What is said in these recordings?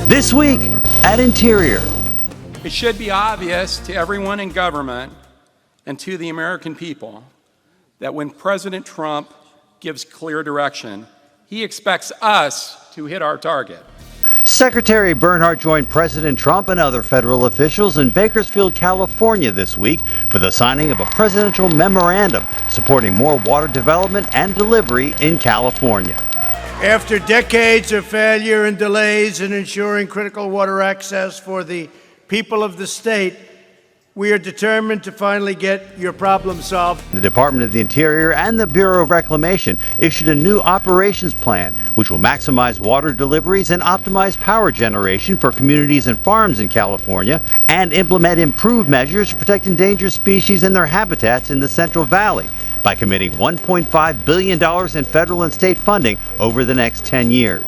This week at Interior. It should be obvious to everyone in government and to the American people that when President Trump gives clear direction, he expects us to hit our target. Secretary Bernhardt joined President Trump and other federal officials in Bakersfield, California this week for the signing of a presidential memorandum supporting more water development and delivery in California. After decades of failure and delays in ensuring critical water access for the people of the state, we are determined to finally get your problem solved. The Department of the Interior and the Bureau of Reclamation issued a new operations plan, which will maximize water deliveries and optimize power generation for communities and farms in California, and implement improved measures to protect endangered species and their habitats in the Central Valley by committing $1.5 billion in federal and state funding over the next 10 years.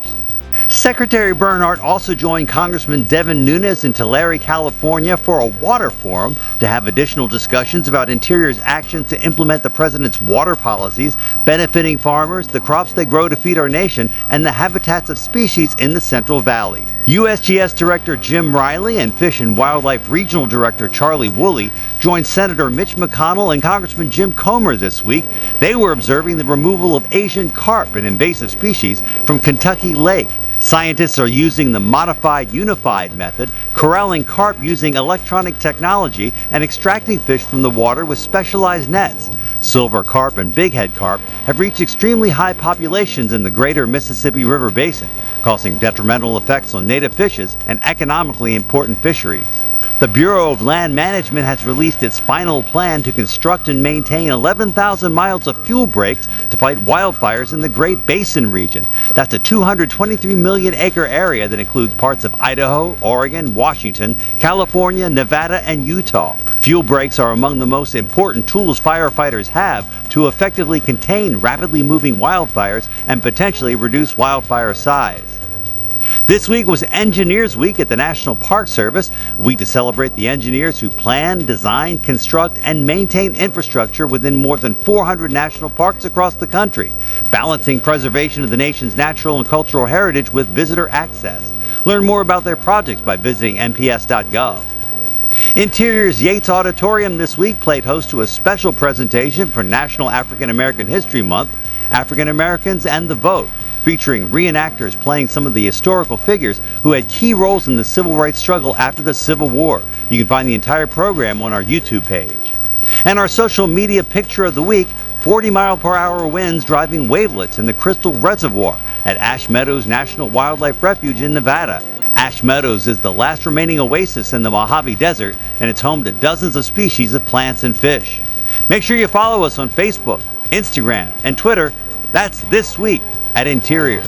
Secretary Bernhardt also joined Congressman Devin Nunes in Tulare, California for a water forum to have additional discussions about Interior's actions to implement the president's water policies, benefiting farmers, the crops they grow to feed our nation, and the habitats of species in the Central Valley. USGS Director Jim Riley and Fish and Wildlife Regional Director Charlie Woolley joined Senator Mitch McConnell and Congressman Jim Comer this week. They were observing the removal of Asian carp, an invasive species, from Kentucky Lake. Scientists are using the modified unified method, corralling carp using electronic technology and extracting fish from the water with specialized nets. Silver carp and bighead carp have reached extremely high populations in the greater Mississippi River Basin, causing detrimental effects on native fishes and economically important fisheries. The Bureau of Land Management has released its final plan to construct and maintain 11,000 miles of fuel breaks to fight wildfires in the Great Basin region. That's a 223 million acre area that includes parts of Idaho, Oregon, Washington, California, Nevada, and Utah. Fuel breaks are among the most important tools firefighters have to effectively contain rapidly moving wildfires and potentially reduce wildfire size. This week was Engineers Week at the National Park Service, a week to celebrate the engineers who plan, design, construct, and maintain infrastructure within more than 400 national parks across the country, balancing preservation of the nation's natural and cultural heritage with visitor access. Learn more about their projects by visiting nps.gov. Interior's Yates Auditorium this week played host to a special presentation for National African American History Month, African Americans and the Vote, featuring reenactors playing some of the historical figures who had key roles in the civil rights struggle after the Civil War. You can find the entire program on our YouTube page. And our social media picture of the week, 40-mile-per-hour winds driving wavelets in the Crystal Reservoir at Ash Meadows National Wildlife Refuge in Nevada. Ash Meadows is the last remaining oasis in the Mojave Desert, and it's home to dozens of species of plants and fish. Make sure you follow us on Facebook, Instagram, and Twitter. That's This Week at Interior.